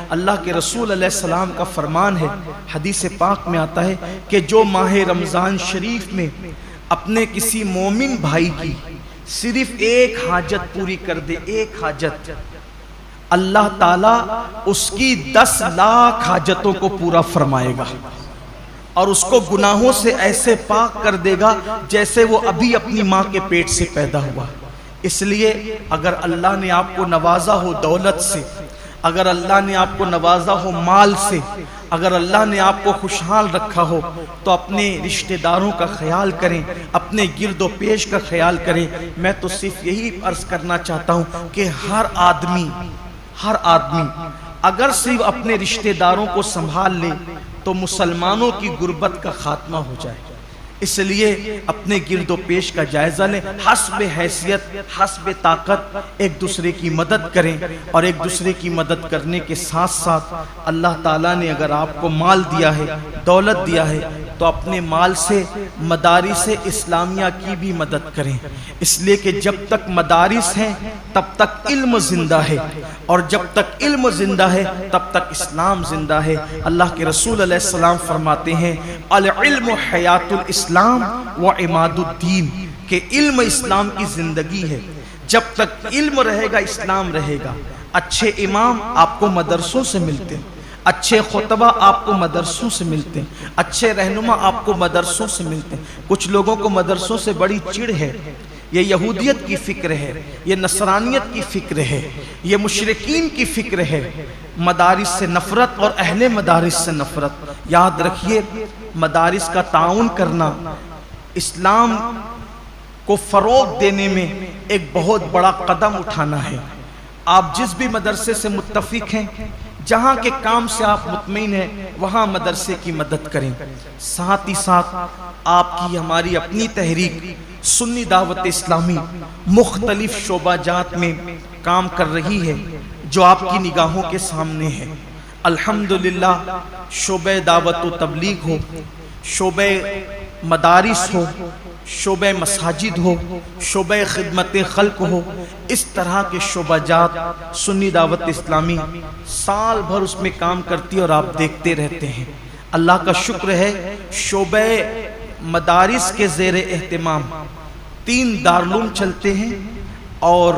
اللہ کے رسول علیہ السلام کا فرمان ہے، حدیث پاک میں آتا ہے کہ جو ماہ رمضان شریف میں اپنے کسی مومن بھائی کی صرف ایک حاجت پوری کر دے، ایک حاجت، اللہ تعالیٰ اس کی 10 لاکھ حاجتوں کو پورا فرمائے گا اور اس کو گناہوں سے ایسے پاک کر دے گا جیسے وہ ابھی اپنی ماں کے پیٹ سے پیدا ہوا۔ اس لیے اگر اللہ نے آپ کو نوازا ہو دولت سے، اگر اللہ نے آپ کو نوازا ہو مال سے، اگر اللہ نے آپ کو خوشحال رکھا ہو تو اپنے رشتہ داروں کا خیال کریں، اپنے گرد و پیش کا خیال کریں۔ میں تو صرف یہی عرض کرنا چاہتا ہوں کہ ہر آدمی اگر صرف اپنے رشتہ داروں کو سنبھال لے تو مسلمانوں کی غربت کا خاتمہ ہو جائے۔ اس لیے اپنے گرد و پیش کا جائزہ لیں، حسب حیثیت حسب طاقت ایک دوسرے کی مدد کریں، اور ایک دوسرے کی مدد کرنے کے ساتھ ساتھ اللہ تعالیٰ نے اگر آپ کو مال دیا ہے، دولت دیا ہے، تو اپنے مال سے مدارس اسلامیہ کی بھی مدد کریں، اس لیے کہ جب تک مدارس ہیں تب تک علم زندہ ہے، اور جب تک علم زندہ ہے تب تک اسلام زندہ ہے۔ اللہ کے رسول علیہ السلام فرماتے ہیں العلم حیات الاسلام و عماد الدین، کہ علم اسلام کی زندگی ہے، جب تک علم رہے گا اسلام رہے گا۔ اچھے امام آپ کو مدرسوں سے ملتے ہیں، اچھے خطبہ آپ کو مدرسوں سے ملتے ہیں، اچھے رہنما آپ کو مدرسوں سے ملتے ہیں۔ کچھ لوگوں کو مدرسوں سے بڑی چڑ ہے، یہ یہودیت کی فکر ہے، یہ نصرانیت کی فکر ہے، یہ مشرکین کی فکر ہے، مدارس سے نفرت اور اہل مدارس سے نفرت۔ یاد رکھیے مدارس کا تعاون کرنا اسلام کو فروغ دینے میں ایک بہت بڑا قدم اٹھانا ہے۔ آپ جس بھی مدرسے سے متفق ہیں، جہاں کے کام سے آپ مطمئن ہیں، وہاں مدرسے کی مدد کریں۔ ساتھ ہی ساتھ آپ کی ہماری اپنی تحریک سنی دعوت اسلامی مختلف شعبہ جات میں کام کر رہی ہے جو آپ کی نگاہوں کے سامنے ہے۔ الحمدللہ شعبہ دعوت و تبلیغ ہو، شعبہ مدارس ہو، شعبہ مساجد ہو، شعبہ خدمت خلق ہو، اس طرح کے شعبہ جات سنی دعوت اسلامی سال بھر اس میں کام کرتی اور آپ دیکھتے رہتے ہیں۔ اللہ کا شکر ہے شعبہ مدارس کے زیر اہتمام 3 دارالعلوم چلتے ہیں اور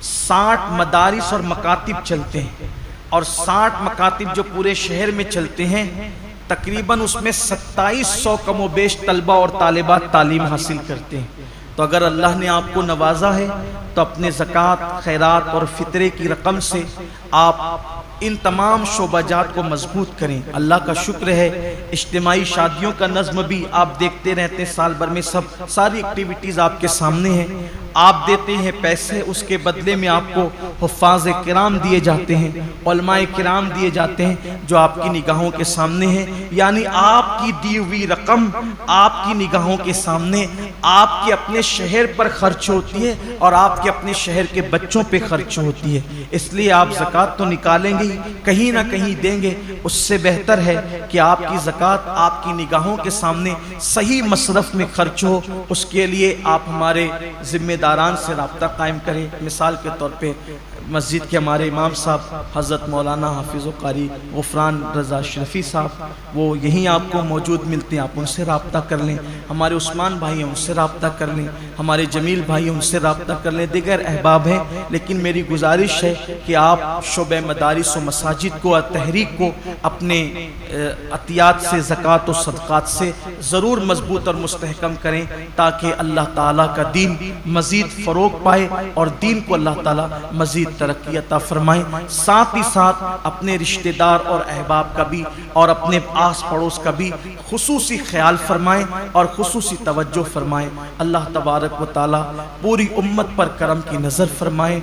60 مدارس اور مکاتب چلتے ہیں، اور 60 مکاتب جو پورے شہر میں چلتے ہیں، تقریباً اس میں 2700 کم و بیش طلبہ اور طالبات تعلیم حاصل کرتے ہیں۔ تو اگر اللہ نے آپ کو نوازا ہے تو اپنے زکوٰۃ، خیرات اور فطرے کی رقم سے آپ ان تمام شعبہ جات کو مضبوط کریں۔ اللہ کا شکر ہے اجتماعی شادیوں کا نظم بھی آپ دیکھتے رہتے ہیں، سال بھر میں ساری ایکٹیویٹیز آپ کے سامنے ہیں۔ آپ دیتے ہیں پیسے، اس کے بدلے میں آپ کو حفاظ کرام دیے جاتے ہیں، علماء کرام دیے جاتے ہیں جو آپ کی نگاہوں کے سامنے ہیں۔ یعنی آپ کی دی ہوئی رقم آپ کی نگاہوں کے سامنے آپ کے اپنے شہر پر خرچ ہوتی ہے اور آپ کے اپنے شہر کے بچوں پہ خرچ ہوتی ہے۔ اس لیے آپ زکوٰۃ تو نکالیں گے، کہیں نہ کہیں دیں گے، اس سے بہتر ہے کہ آپ کی زکوٰۃ آپ کی نگاہوں کے سامنے صحیح مصرف میں خرچ ہو۔ اس کے لیے آپ ہمارے ذمہ داران سے رابطہ قائم کریں۔ مثال کے طور پہ مسجد کے ہمارے امام صاحب حضرت مولانا حافظ و قاری غفران رضا اشرفی صاحب، وہ یہیں آپ کو موجود ملتے ہیں، آپ ان سے رابطہ کر لیں۔ ہمارے عثمان بھائی ہیں، ان سے رابطہ کر لیں۔ ہمارے جمیل بھائی ہیں، ان سے رابطہ کر لیں۔ دیگر احباب ہیں، لیکن میری گزارش ہے کہ آپ شعبہ مدارس و مساجد کو اور تحریک کو اپنے عطیات سے، زکوٰۃ و صدقات سے ضرور مضبوط اور مستحکم کریں، تاکہ اللہ تعالیٰ کا دین مزید فروغ پائے اور دین کو اللہ تعالیٰ مزید ترقی عطا فرمائیں۔ ساتھ ہی ساتھ اپنے رشتہ دار اور احباب کا بھی اور اپنے آس پڑوس کا بھی خصوصی خیال فرمائیں اور خصوصی توجہ فرمائیں۔ اللہ تبارک و تعالیٰ پوری امت پر کرم کی نظر فرمائیں۔